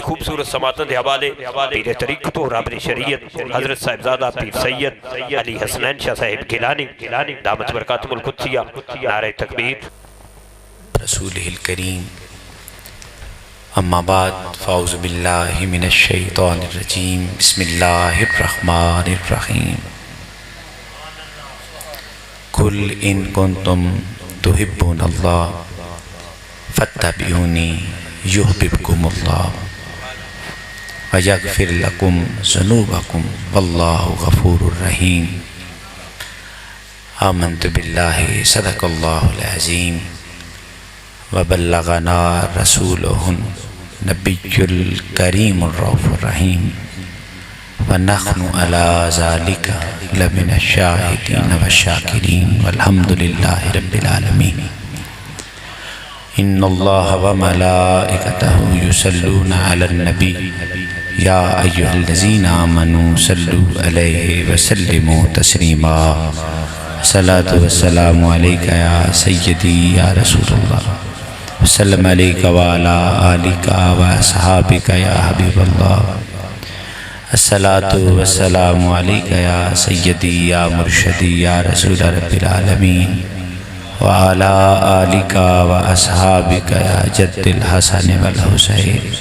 خوبصورت سماعتوں دے حوالے پیر طریقت و رابر شریعت حضرت صاحبزادہ پیر سید علی حسنین شاہ صاحب گیلانی دامت برکاتم القدسیہ نعرہ تکبیر رسولہ الکریم اما بعد فاعوذ باللہ من الشیطان الرجیم بسم اللہ الرحمن الرحیم قل ان کنتم تحبون اللہ فاتبعونی یحببکم اللہ ویغفر لکم ذنوبکم واللہ غفور الرحیم آمنت باللہ صدق اللہ العظیم وبلغنا رسولہ النبی الکریم الرؤوف الرحیم ونحن على ذلك لمن الشاہدین والشاکرین والحمد للہ رب العالمین ان اللہ وملائکتہ یصلون علی النبی یا ایہا الذین آمنوا صلوا علیہ وسلموا تسلیما الصلاة والسلام علیکہ یا سیدی یا رسول اللہ وسلم علیکہ وعلا آلکہ واصحابکہ یا حبیب اللہ الصلاة والسلام علیکہ یا سیدی یا مرشدی یا رسول رب العالمین وعلا آلکہ واصحابکہ یا جد الحسن والحسین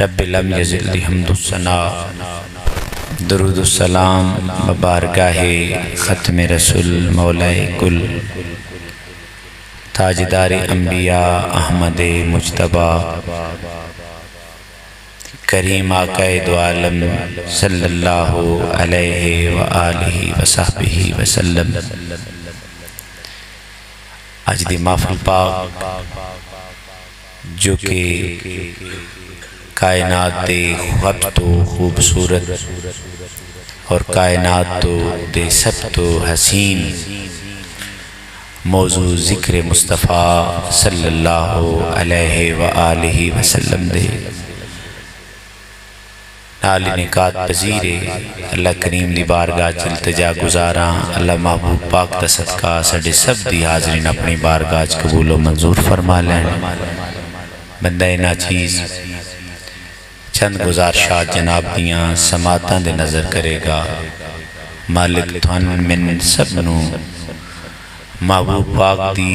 رب لم یزل حمد الثناء درود السلام ببارگاہ ختم رسول مولا کل تاجدار انبیاء احمد مجتبی کریم آقا دو عالم صلی اللہ علیہ وآلہ وصحبہ وسلم آج دی محفل پاک جو کہ کائنات دے خط تو خوبصورت اور کائنات تو دے سب تو حسین موضوع ذکر مصطفیٰ صلی اللہ علیہ وآلہ وسلم دے نال نکات پذیر اللہ کریم دی بارگاہ چلتجا گزاراں اللہ محبوب پاک دا صدقہ سڈے سب دی حاضرین اپنی بارگاہ قبول و منظور فرما لین بندہ نا چیز چند گزارشات جناب دیاں سماعتاں دے نظر کرے گا مالک تھن من سب نو محبوب پاک دی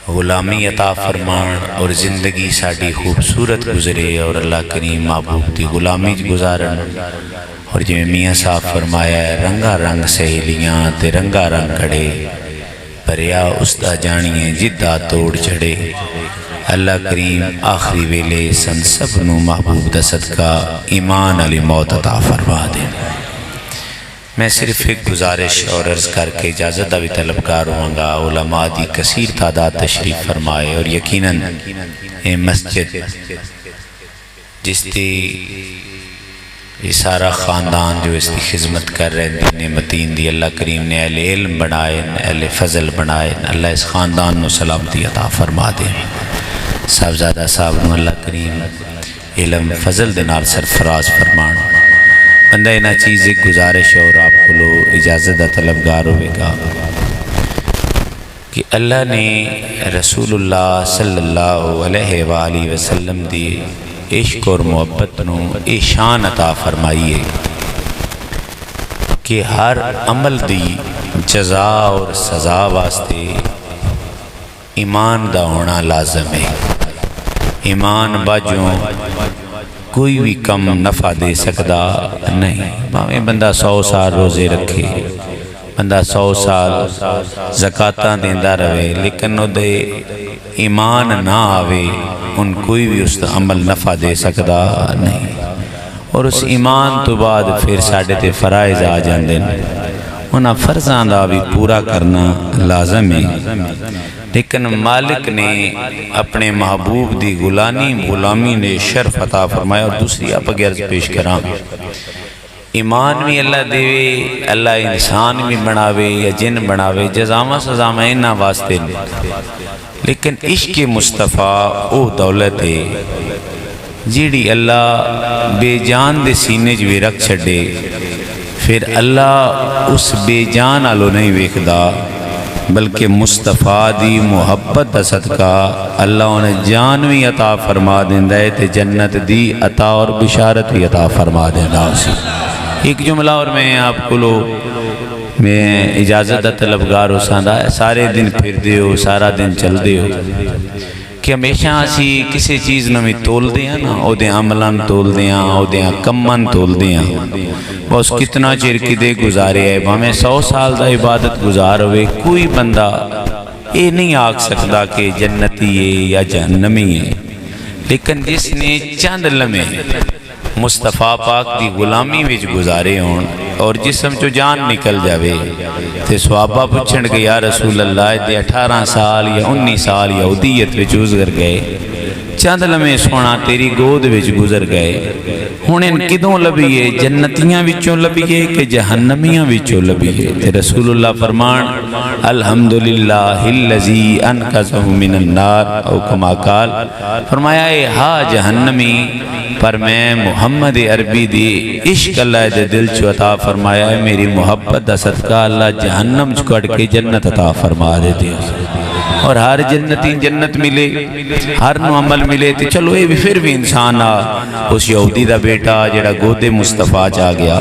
غلامی عطا فرمان اور زندگی ساڑی خوبصورت گزرے اور اللہ کریم محبوب دی غلامی گزارن اور جو میاں صاحب فرمایا ہے رنگا رنگ سہیلیاں تے رنگا رنگ کھڑے پریا استا جانیے جدہ توڑ چڑے اللہ کریم آخری ویلے سن سب نو محبوب دا صدقہ ایمان علی موت عطا فرما دیں میں صرف ایک گزارش اور عرض کر کے اجازت بھی طلبگار ہوں گا علماء دی کثیر تعداد تشریف فرمائے اور یقیناً یہ مسجد جس دی یہ سارا خاندان جو اس کی خدمت کر رہے ہیں دین متین دی اللہ کریم نے اہل علم بنائے اہل فضل بنائے اللہ اس خاندان نو سلامتی عطا فرما دیں صاحبزادہ صاحب نو اللہ کریم علم فضل دینار سرفراز فرمان بندہ اینا چیز ایک گزارش اور آپ کو لو اجازت طلبگار ہوئے گا کہ اللہ نے رسول اللہ صلی اللہ علیہ وآلہ وسلم دی عشق اور محبت نو ایشان عطا فرمائیے کہ ہر عمل دی جزا اور سزا واسطے ایمان دا ہونا لازم ہے ایمان باجوں کوئی بھی کم نفع دے سکتا نہیں باویں بندہ 100 سال روزے رکھے بندہ 100 سال زکاتاں دیندہ رہے لیکن وہ دے ایمان نہ آوے ان کوئی بھی اس عمل نفع دے سکتا نہیں اور اس ایمان تو بعد پھر ساڑھے تے فرائض آ جاندے انہاں فرضاں دا بھی پورا کرنا لازم ہے لیکن مالک نے اپنے محبوب دی غلامی نے شرف عطا فرمایا اور دوسری آپ عرض پیش کراں ایمان بھی اللہ دے اللہ انسان بھی بناوے یا جن بناوے جزامہ سزامہ انہا واسطے لیکن عشق مصطفیٰ او دولت ہے جیڑی اللہ بے جان دے سینے جو رکھ چھڑے پھر اللہ اس بے جان آلو نہیں ویکھدا بلکہ مصطفیٰ دی محبت دا صدقہ اللہ انہیں جان بھی عطا فرما دیندہ ہے تے جنت دی عطا اور بشارت بھی عطا فرما دیندہ اسی۔ ایک جملہ اور میں آپ کو میں اجازت طلبگار ہو ساندا ہے، سارے دن پھر دے ہو، سارا دن چل دے ہو کہ ہمیشہ اسی کسی چیز نو بھی تول دیاں نا، او دے عملان تول دیاں، او دے کمان تول دیاں، بس کتنا چیر کی دے گزارے ہے، ہمیں 100 سال دا عبادت گزار ہوئے، کوئی بندہ یہ نہیں آکھ سکتا کہ جنتی ہے یا جہنمی ہے، لیکن جس نے چند لمحے مصطفیٰ پاک دی غلامی وچ گزارے ہون اور جسم چو جان نکل جاوے تے صحابہ پوچھن کہ یا رسول اللہ دے 18 سال یا 19 سال یہودیت وچ گزر گئے، چند لمحے سونا تیری گود وچ گزر گئے، ہن ان کدوں لبھیے؟ جنتیاں وچوں لبھیے کہ جہنمیاں وچوں لبھیے؟ تے رسول اللہ فرمان الحمدللہ الذی انقذہ من النار، او کما قال، فرمایا اے ہاں جہنمی پر میں محمد عربی دی عشق اللہ دے دل چو عطا فرمایا ہے، میری محبت دا صدقہ اللہ جہنم چکڑ کے جنت عطا فرما دے دیا، اور ہر جنتی جنت ملے، ہر نو عمل ملے، تے چلو اے بھی پھر بھی انسان اس یہودی دا بیٹا جڑا گودے مصطفیٰ چاہ گیا،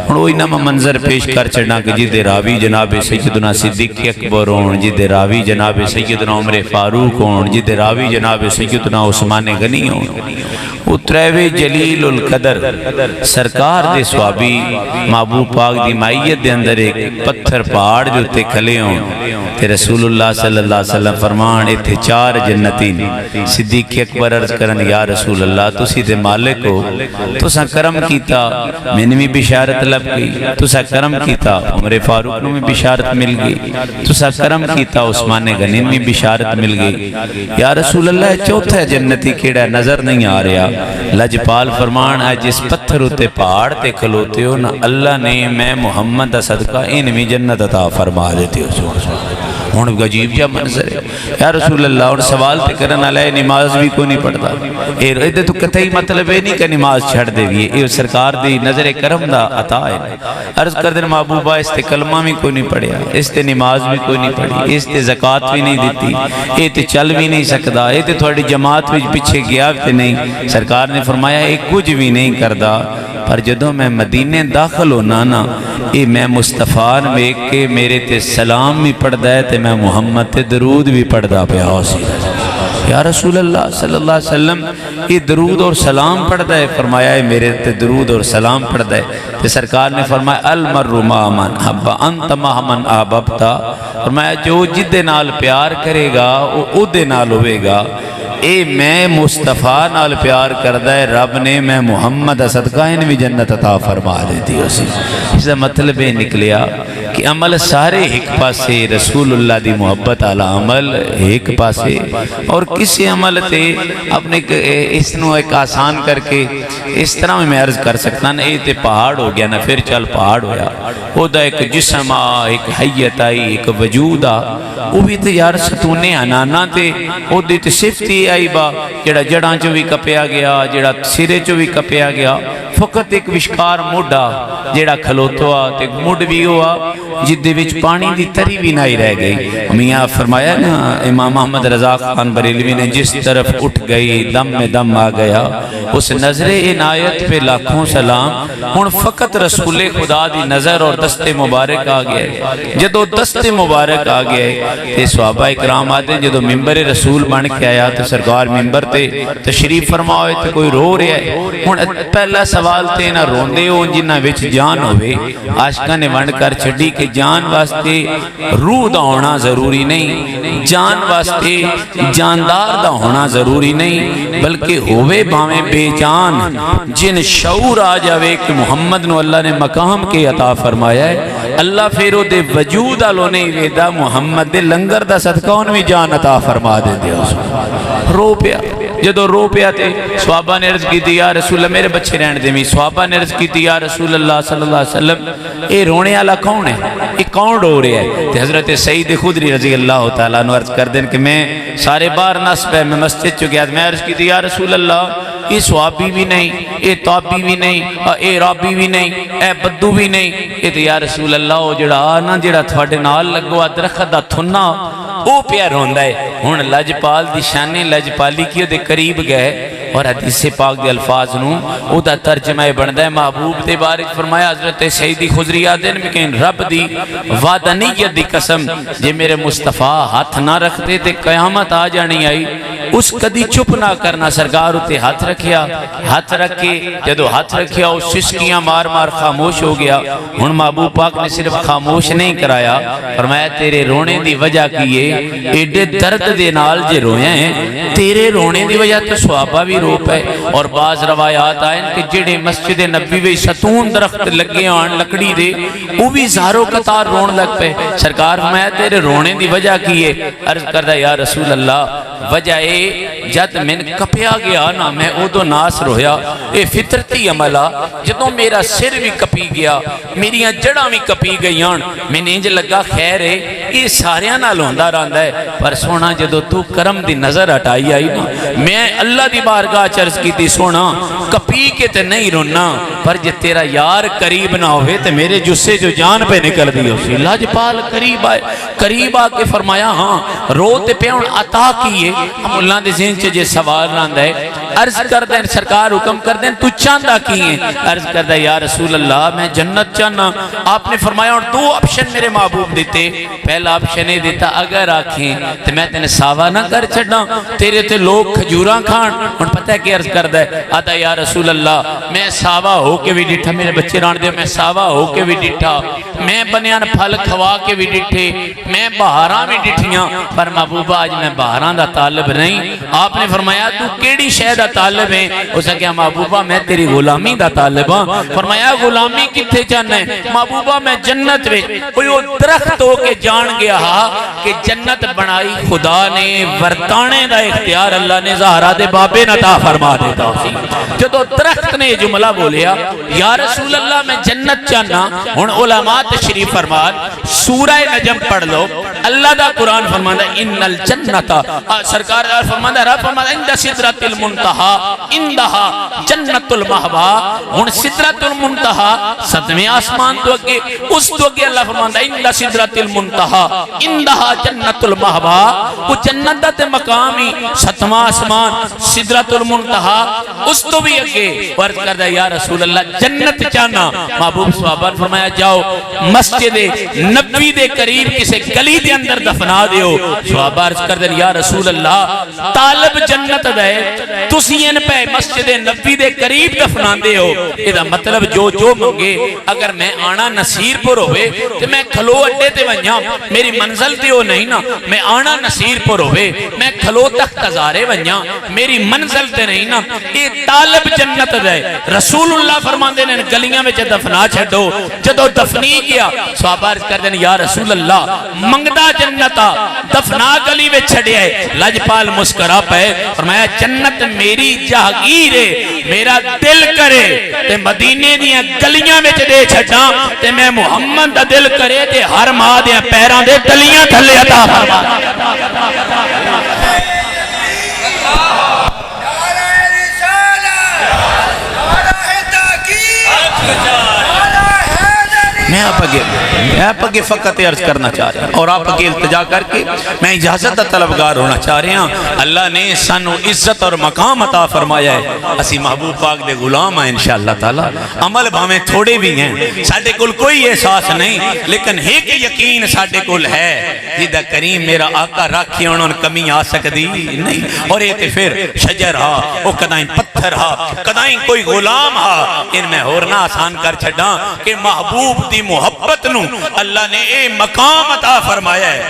اور وہی نہ منظر پیش کر چڑھنا کہ جی دے راوی جناب سیدنا صدیق اکبر ہون، جی دے راوی جناب سیدنا عمر فاروق ہون، جی دے راوی جناب سیدنا عثمان غنی ہون، اتریوے جلیل القدر سرکار دے صحابی محبوب پاک دی مائیت دے اندر ایک پتھر پہاڑ جو تے کھلے ہوں تے رسول اللہ صلی اللہ علیہ وسلم فرمان ایتھے 4 جنتین صدیق اکبر عرض کرن یا رسول اللہ تسی دے مالک ہو، تسا کرم کیتا میں نے بھی بشارت لب گئی، تسا کرم کیتا عمر فاروق نے بھی بشارت مل گئی، تسا کرم کیتا عثمان غنی میں بشارت مل گئی، یا رسول اللہ چوتھا جنتی کیڑا نظر نہیں آ رہا؟ لجپال فرمان ہے جس پتھر ہوتے پہاڑ تے کھلوتے ہو نا، اللہ نے میں محمد دا صدقہ ان میں جنت عطا فرما دیتے ہو۔ ہون عجیب جا منظر ہے یا رسول اللہ، اور سوال تے کرن علیہ نماز بھی کوئی نہیں پڑھتا، اے تو کتھائی مطلب ہے نہیں کہ نماز چھڑ دے بھی، اے سرکار دی نظر کرم دا عطا ہے۔ عرض کر دن محبوبہ اس تے کلمہ بھی کوئی نہیں پڑھیا، اس تے نماز بھی کوئی نہیں پڑھی، اس تے زکاة بھی نہیں دیتی، اے تے چل بھی نہیں سکتا، اے تے تھوڑی جماعت بھی پیچھے گیا بھی نہیں، سرکار نے فرمایا ایک کچھ بھی نہیں کردا، پر جدوں میں مدینے داخل ہونا نا، اے میں مصطفیٰ میں کہ میرے تے سلام بھی پڑھ دائے تے میں محمد تے درود بھی پڑھ دا پہ آسی، یا رسول اللہ صلی اللہ علیہ وسلم یہ درود اور سلام پڑھ دائے، فرمایا ہے میرے تے درود اور سلام پڑھ دائے، تے سرکار نے فرمایا المر ما من حبا انت ما من احببتا، فرمایا جو جدے نال پیار کرے گا او دے نال ہوئے گا، اے میں مصطفیٰ نال پیار کردہ ہے رب نے میں محمد صدقہ ان بھی جنت عطا فرما دیتی اسی۔ اس کا مطلب یہ نکلیا کہ عمل سارے ایک پاسے، رسول اللہ دی محبت علی عمل ایک پاسے، اور کسی عمل تے اپنے اس نو ایک آسان کر کے اس طرح میں عرض کر سکتا نا، اے تے پہاڑ ہو گیا نا، پھر چل پہاڑ ہویا، وہ دا ایک جسم آ، ایک حیت آئی، ایک وجود آ، وہ بھی تے یار ستونے انانا تے وہ دی تے صفتی آئی با، جڑا جڑاں چو بھی کپیا گیا، جڑا سرے چو بھی کپیا گیا، فقط ایک وشکار موڈا جڑا کھلوتو آ تے موڈ بھی ہوا جدے وچ پانی دی تری بھی نہیں رہ گئی۔ میاں فرمایا نا امام محمد رضا خان بریلوی نے جس طرف اٹھ گئی دم میں دم آ گیا، اس نظر عنایت پہ لاکھوں سلام، ہن فقط رسول خدا دی نظر اور دست مبارک آ گئے، جدو دست مبارک آ گئے تے صحابہ اکرام آتے جدو ممبر رسول بن کے آیا تو سرکار ممبر تے تشریف فرماؤے تے کوئی رو رہا ہے، ہن پہلا سوال تے نہ روندے ہو جنہ وچ جان ہوئے، عاشقاں نے ونڈ کر چھڑی کہ جان واسطے روح دا ہونا ضروری نہیں، جان واسطے جاندار دا ہونا ضروری نہیں، بلکہ ہوئے باویں بے جان جن شعور آ جاوے کہ محمد نو اللہ نے مقام کے عطا فرمایا ہے، اللہ پھر دے وجود آلو نہیں ویدہ محمد دے لنگر دا صدقہ ان میں جان عطا فرما دے دیا، رو پیا، جدو رو پیا تے صحابہ نے عرض کی دی یا رسول اللہ میرے بچے رہن دے میں، صحابہ نے عرض کی دی یا رسول اللہ صلی اللہ علیہ وسلم اے رونے والا کون ہے، اے کون رو رہے ہے؟ تے حضرت سید خدری رضی اللہ تعالیٰ عنہ عرض کر دیں کہ میں سارے بار نصب ہے، میں مسجد چو گیا، میں عرض کی دی یا رسول اللہ یہ صحابی بھی نہیں، یہ تابی بھی نہیں، یہ رابی بھی نہیں، اے بدو بھی نہیں، یہ تو یا رسول اللہ وہ جڑا آنا جڑا تھوڑے نال لگوا درخت دا تھنا وہ پیا روندا ہے۔ ہن لجپال دی شان لجپالی کی دے قریب گئے اور حدیث پاک دے الفاظ نو او دا ترجمہ بندا ہے۔ محبوب دے بارے فرمایا حضرت سیدی خضری آدن میں رب دی وعدانیت دی قسم جے میرے مصطفیٰ ہاتھ نہ رکھتے تے قیامت آ جانی آئی، اس کدی چپ نہ کرنا۔ سرکار اتے ہاتھ رکھیا، ہاتھ رکھ کے جدو ہاتھ رکھیا اس سسکیاں مار مار خاموش ہو گیا۔ ہن محبوب پاک نے صرف خاموش نہیں کرایا، فرمایا تیرے رونے دی وجہ کیے ایڈے درد دے نال جے روئے ہیں، تیرے رونے دی وجہ تو صحابہ بھی رو پے۔ اور بعض روایات آئیں کہ جڑے مسجد نبی وی ستون درخت لگے آن لکڑی دے وہ بھی زاروں قطار رون لگ پے۔ سرکار فرمایا تیرے رونے دی وجہ کیے؟ عرض کردہ یا رسول اللہ وجہ جد میں کپیا گیا نا میں او دو ناس رویا، اے فطرتی عملہ جدوں میرا سر بھی کپی گیا، میریاں جڑاں بھی کپی گئیاں، میں نینج لگا خیر ہے یہ ساریاں نہ لوندہ راندہ ہے۔ پر سونا جدو تو کرم دی نظر ہٹائی آئی نا، میں اللہ دی بارگاہ چرز کی تھی سونا کپی کے تے نہیں رونا، پر جے تیرا یار قریب نہ ہوئے تے میرے جسے جو جان پہ نکل دی ہو سی۔ لاجپال قریب آئے، قریب آ کے فرمایا ہاں رو تے پیون عطا کیے۔ ہم اللہ دے ذہن سے جے سوال راندہ ہے، عرض کر دیں سرکار حکم کر دیں تو چاندہ کیے؟ عرض کر دیں یا رسول اللہ میں جنت چاہنا۔ آپ نے فرمایا اور دو آپشن میرے محبوب دیتے، پہلا آپشن ہے دیتا اگر آکھیں تو میں تینے ساوا نہ کر چھڑنا، تیرے تے لوگ کھجوراں کھان۔ اور پتہ ہے کہ عرض کر دیں آتا یا رسول اللہ میں ساوا ہو کے بھی ڈٹھا، میرے بچے ران دے میں ساوا ہو کے بھی ڈٹھا، میں بنیان پھل کھوا کے بھی ڈٹھے، میں بہاراں بھی ڈٹھیاں، پر محبوبہ آج میں بہاراں دا طالب نہیں۔ آپ نے فرمایا تو کیڑی شے دا طالب ہے؟ اس نے کہا محبوبہ میں تیری غلامی دا طالب ہوں۔ فرمایا غلامی کتھے جانا ہے؟ محبوبہ میں جنت میں کوئی وہ درخت ہو کے جان گیا کہ جنت بنائی خدا نے، ورتانے دا اختیار اللہ نے زہرا دے بابے نتا فرما دیتا سی۔ جدو درخت نے جملہ بولیا یا رسول اللہ میں جنت چاہنا، ہن علماء تشریف فرمان سورہ نجم پڑھ لو، اللہ دا قرآن فرماندہ ان الجنت، سرکار فرماندہ رب فرماندہ اند سدرۃ المنتہا اندہا جنت المحوا۔ ہن سدرۃ المنتہا ستویں آسمان تو اگے، اس تو اگے اللہ فرماندہ اند سدرۃ المنتہا اندہا جنت المحوا۔ وہ جنت تے مقام ہی ستواں آسمان سدرۃ المنتہا، اس تو بھی اگے۔ عرض کردہ یا رسول اللہ جنت چاہنا۔ محبوب صحابہ فرمایا جاؤ مسجد نبوی دے قریب کسے گلی دے اندر دفنا دیو۔ صحابہ عرض کردہ یا رسول اللہ طالب جنت دے تسی ان پہ مسجد نبوی دے قریب دفنا دے ہو، یہ مطلب جو منگے اگر میں آنا نصیر پر ہوئے تو میں کھلو اڈے تے ونجاں، میری منزل تے ہو نہیں نا، میں آنا نصیر پر ہوئے میں کھلو تخت ازارے ونجاں، میری منزل تے نہیں نا، یہ طالب جنت دے۔ رسول اللہ فرماندے نے گلیاں میں دفنا چھڑو، جدو دفنی کیا صحابہ عرض کر دیں یا رسول اللہ منگدہ جنتا دفنا گلی میں چھڑے ہے۔ لجپال مسکرا پہ فرمایا جنت میری جاگیر ہے، میرا دل کرے تے مدینے دیاں گلیاں میں دے چھڑا تے میں محمد دا دل کرے تے ہر ماں دیاں پیران دے گلیاں تھلے عطا فرما۔ میں آپ اگے فقط عرض کرنا چاہ رہا ہوں اور آپ اگے التجا کر کے میں اجازت طلبگار ہونا چاہ رہا ہوں۔ اللہ نے سانو عزت اور مقام عطا فرمایا ہے، اسی محبوب پاک دے غلام ہیں انشاءاللہ تعالی۔ عمل بھامیں تھوڑے بھی ہیں، ساڑھے کل کوئی احساس نہیں، لیکن ایک یقین ساڑھے کل ہے جیدہ کریم میرا آقا راکھی انہوں نے کمی آ سکتی نہیں۔ اور یہ پھر شجر ہا، وہ کدائیں پتھر ہا، کدائیں کوئی غلام ہا، ان میں ہورنا آسان کر چھڑا کہ محبوب دی محبت نو اللہ نے اے مقام عطا فرمایا ہے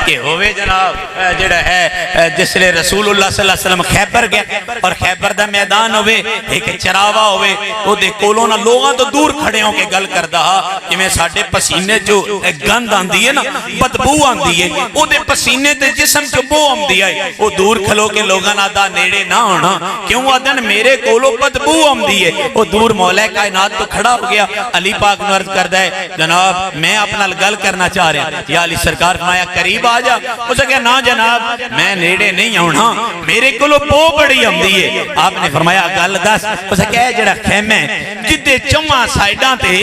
کہ ہوئے جناب جڑا ہے جس لئے رسول اللہ صلی اللہ علیہ وسلم خیبر گیا اور خیبر دا میدان ہوئے ایک چراوہ ہوئے وہ دے کولونا لوگاں تو دور کھڑے ہوں کے گل کر دہا کہ میں ساڑھے پسینے جو گند آن دیئے نا بدبو آن دیئے وہ دے پسینے تے جسم جو بو آن دیئے وہ دور کھلو کے لوگاں آدھا نیڑے نہ ہونا کیوں آدھن میرے کولو بدبو آن دیئے وہ دور مولا کائنات تو کھڑا ہو گیا علی پاک نو عرض کر دائے جناب میں اپنا گل کرنا چاہ رہا ہوں. یا علی سرکار فرمایا قریب آ جا. اس نے کہا نا جناب میں نیڑے نہیں آنا, میرے کولو بو بڑی آندی ہے. آپ نے فرمایا گل دس. اس نے کہا جڑا خیمہ جدے چواں سائیڈاں تے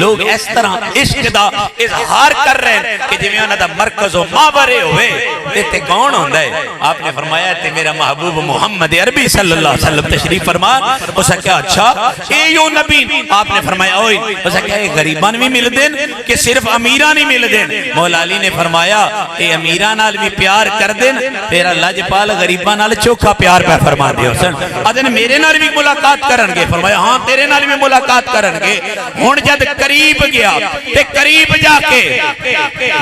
لوگ اس طرح عشق دا اظہار کر رہے ہیں کہ جویں انہاں دا مرکز و ماورے ہوئے تے کون ہوندا ہے؟ آپ نے فرمایا تے میرا محبوب محمد عربی صلی اللہ علیہ وسلم تشریف فرما. اس نے کہا اچھا اے یو نبی. آپ نے فرمایا اوئے. اس نے کہا اے غریبان بھی مل دین کہ صرف امیران ہی مل دین؟ مولا علی نے فرمایا اے امیران نال بھی پیار کر دین, تیرا لجپال غریبان نال چوکھا پیار پہ فرما دے. حسن ادن میرے نال بھی ملاقات کرن گے؟ فرمایا ہاں تیرے نال بھی ملاقات کرن گے. ہن جد قریب گیا تے قریب جا کے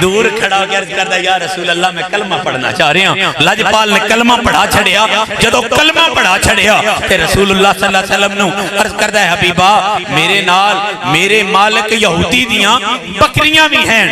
دور کھڑا ہو کے عرض کردا یا رسول اللہ میں کلمہ پڑھنا چاہ رہا ہوں. لجپال نے کلمہ پڑھا چھڑیا. جدو کلمہ پڑھا چھڑیا تے رسول اللہ صلی اللہ علیہ وسلم نو عرض کردا ہے حبیبا میرے نال میرے مالک یہودی دیاں بکریاں بھی ہیں,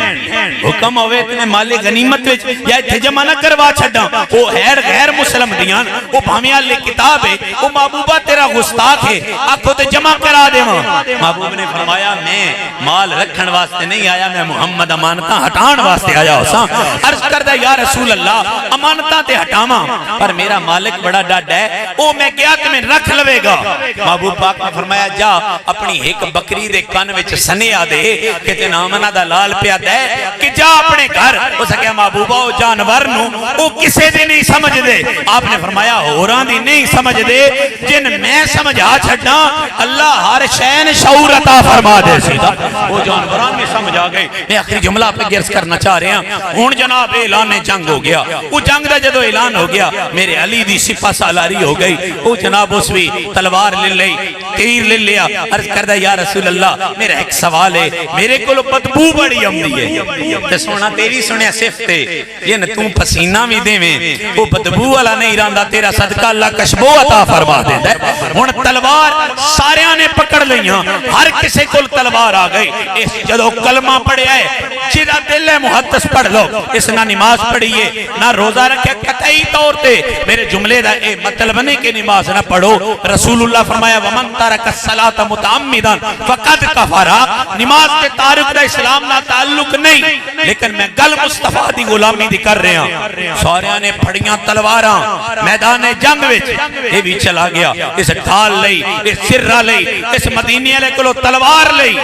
حکم ہوئے تے مال غنیمت وچ یا ایتھے جمع نہ کروا چھڈاں. او غیر مسلم دیاں او بھاویں ال کتاب ہے او محبوبہ تیرا گستاخ ہے, آکھو تے جمع کرا دیواں. محبوب نے فرمایا میں مال رکھن واسطے نہیں آیا, میں محمد امانتاں ہٹان واسطے آیا ہوں. عرض کردا یا رسول اللہ امانتاں تے ہٹاواں پر میرا مالک بڑا ڈاڈا ہے, او میں کیا کہ میں رکھ لوے گا. محبوب پاک نے فرمایا جا اپنی ایک بکری دے کان وچ سنیا دے کہ تے نامنا دا لال پیا دے کہ جا اپنے گھر. اس کہا محبوبہ او جانور نو او کسے دے نہیں سمجھ دے. آپ نے فرمایا ہوراں دی نہیں سمجھ دے, جن میں سمجھا چھڈنا اللہ ہر شے شعور عطا فرما دے. سیدھا وہ جانوراں میں سمجھ آ گئے. میں آخری جملہ پہ گرس کرنا چاہ رہا ہوں. ہن جناب اعلان جنگ ہو گیا. وہ جنگ دا جدو اعلان ہو گیا میرے علی دی سپہ سالاری ہو گئی. وہ جناب اس بھی تلوار لے لئی, تیر لے لیا. عرض کردا یا رسول اللہ میرا ایک سوال ہے, میرے کولو بدبو بڑی آندی ہے تے سونا تیری سنیا صفت ہے جن تو پسینہ بھی دیویں وہ بدبو والا نہیں رہندا, تیرا صدقہ اللہ کشبو عطا فرما دیندا ہے. ہن تلوار ساریاں نے پکڑ لیاں, ہر کسے کول تلوار آ گئی. اس جدو کلمہ پڑھیا ہے جدا دل ہے محدث پڑھ لو, اس نہ نماز پڑھیے نہ روزہ رکھے قطعی طور تے. میرے جملے دا اے مطلب نہیں کہ نماز نہ پڑھو. رسول اللہ فرمایا ومن ترک الصلاۃ متعمدا فقد کفر. نماز کے تارک دا اسلام نہ تعلق نہیں, لیکن میں گل مصطفیٰ دی غلامی دی کر رہا ہوں. ساریاں نے پھڑیاں تلواراں میدان جنگ وچ. یہ بھی چلا گیا اس ڈھال لئی, اس سرہ لئی, اس مدینے والے کولو تلوار لئی.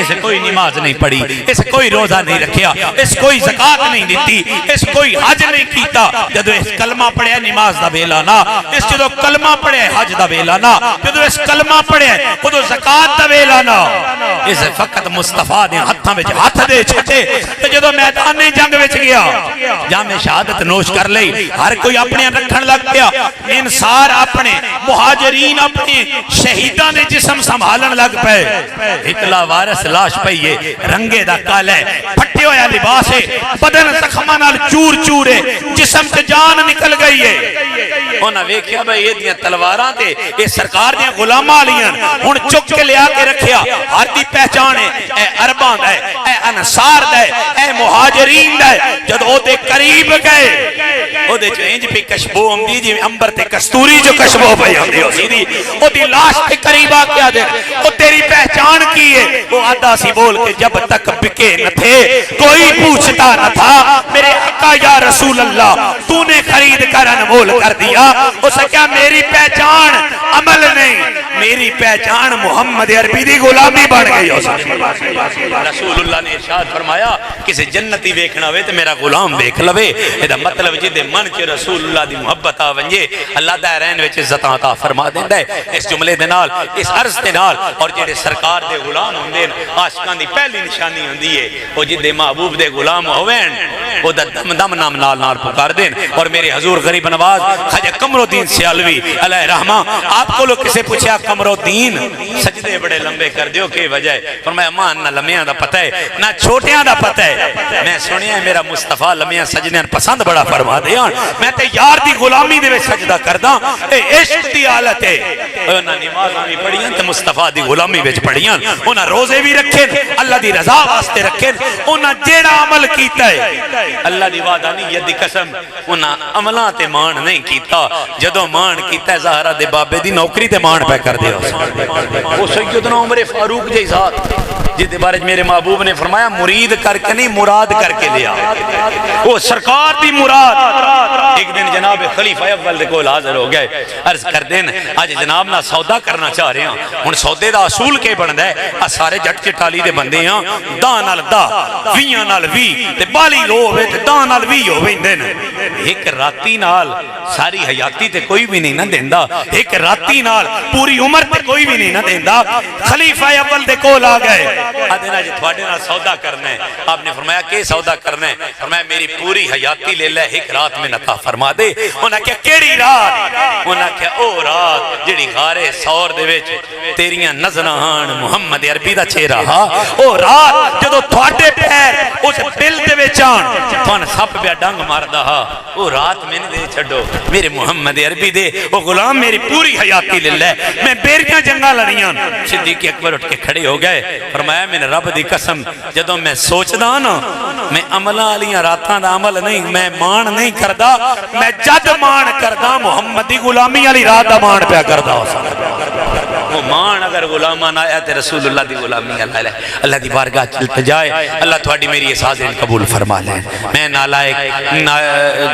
اس کوئی نماز نہیں پڑھی, اس کوئی روزہ نہیں رکھیا, اس کوئی زکات نہیں دیتی, اس کوئی حج نہیں کیتا. جدو اس کلمہ پڑھیا نماز دا ویلا نہ, اس جدو کلمہ پڑھیا حج دا ویلا نہ, جدو اس کلمہ پڑھیا خودو زکات دا ویلا نہ. اس فقط مصطفیٰ دے ہتھاں وچ ہاتھ دے چھٹے تے جدو میدان جنگ وچ گیا جام شہادت نوش کر لئی. ہر کوئی اپنے رکھن لگ پیا. انصار اپنے مہاجرین اپنے شہیداں دے جسم سنبھالن لگ پے. اکلا وارث لاش پئیے, رنگے دا کالا ہے, پھٹے ہویا لباس ہے, بدن زخماں نال چور چور ہے, جسم تے جان نکل گئی ہے. انہاں ویکھیا بھئی یہ دیاں تلواراں تے یہ سرکار دیاں غلاماں والیاں ہن چک کے لیا کے رکھیا. ہر دی پہچان ہے اے عرباں دا ہے, اے انصار دا ہے, اے مہاجرین دا ہے. جد او دے قریب گئے او دے جو انج پہ کشبو آمدی جی امبر تے کستوری جو کشبو پہ آمدی ہو سی دی او دی لاش تے قریب آ کے آدھے او تیری پہچان کی ہے. وہ آدھا سی بول کے جب تک بکے نہ تھے کوئی پوچھتا نہ تھا, میرے آقا یا رسول اللہ تو نے خرید کر انمول کر دیا. اسے کیا میری پہچان عمل نہیں, میری پہچان محمد عربی دی غلامی بڑھ گئی. رسول اللہ نے ارشاد فرمایا کسی جنتی ویکھنا ہوئے تو میرا غلام ویکھ لوے. یہ مطلب جدے من کے رسول اللہ دی محبت آونجے اللہ دائرین وچ عزت عطا فرما دیندا ہے. اس جملے دے نال اس عرض دے نال اور جڑے سرکار دے غلام ہوندے عاشقاں دی پہلی نشانی ہوندی ہے او جدے محبوب دے غلام ہوویں او دا دم دم نام نال نال پکار دین. اور میرے حضور غریب نواز خواجہ قمر الدین سیالوی علیہ رحمہ آپ کو لوگ کسے پوچھا قمر الدین سجدے بڑے لمبے کر دیو کہ وجہ ہے؟ فرمایا ماں نہ لمیاں دا پتہ ہے نہ چھوٹیاں دا پتہ ہے. میں سنیا ہے میرا مصطفیٰ لمیاں سجدے پسند بڑا فرما دیاں. میں تے یار دی غلامی دے سجدہ کرداں. اے عشق دی حالت ہے. انہاں نمازاں بھی پڑھیاں تے مصطفیٰ دی غلامی وچ پڑھیاں. انہاں روزے بھی رکھے اللہ دی رضا واسطے رکھے. انہاں جیڑا عمل کیتا ہے اللہ دی وعدہ نہیں یہ دی قسم انہاں عملاں تے مان نہیں کیتا. جدو مان کیتا ہے زہرا دے بابے دی نوکری تے مان پہ کر دے. وہ سیدنا عمر فاروق جی ذات جہدے بارے میرے محبوب نے فرمایا مرید کر کے نہیں مراد کر کے لیا وہ سرکار دی مراد ایک دن جناب خلیفہ اول دے کول حاضر ہو گئے عرض کر دین آج جناب نہ سودا کرنا چاہ رہے ہیں ہن سودے دا اصول کے بندا ہے سارے جٹ چٹالی دے بندے ہاں دا نال دا ویاں نال وی تے بالی لو ہوے تے دا نال وی ہوویندے نے ایک راتی نال ساری حیاتی تے کوئی بھی نہیں نہ دیندا ایک راتی نال پوری عمر تے کوئی بھی نہیں نہ دیندا خلیفہ اول دے کول آ گئے ادنا جی تھوڑے نال سودا کرنا ہے آپ نے فرمایا کہ سودا کرنا ہے فرمایا میری پوری حیاتی لے لے ایک رات میں عطا فرما دے انہاں کہا کیڑی رات انہاں کہا او رات جڑی غار ثور دے وچ تیریاں نظراں ہن محمد عربی دا چہرہ ہا او رات جدوں تھوڑے پیر اس دل دے وچ آن تھن سپ پیا ڈنگ ماردا ہا او رات میں نے دے چھڈو میرے محمد عربی دے او غلام میری پوری حیاتی لے لے میں بیریاں جنگاں لڑیاں صدیق اکبر اٹھ کے کھڑے ہو گئے فرمایا میں نے رب دی قسم جدوں میں سوچدا نا میں عملاں والیاں راتاں دا عمل نہیں میں مان نہیں کردا میں جد مان کردا محمد دی غلامی والی رات دا مان پیا کردا وہ مان اگر غلامان آیا تے رسول اللہ دی غلامی اللہ دی بارگاہ چلتے جائے اللہ تھوڑی میری اس حاضر قبول فرما لیں میں نالائق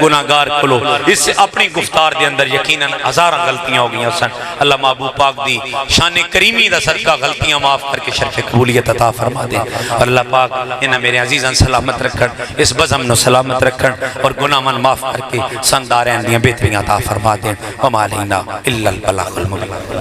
گناہگار کھلو اس سے اپنی گفتار دے اندر یقیناً ہزاراں غلطیاں ہو گئی ہیں اللہ محبوب پاک دی شان کریمی دا صدقہ غلطیاں معاف کر کے شرف قبولیت عطا فرما دے اور اللہ پاک انہاں میرے عزیزاں سلامت رکھن اس بزم نو سلامت رکھن اور گناہ من معاف کر کے سنداریں دیاں بہتریاں عطا فرما دیں وما علینا الا البلاغ المبین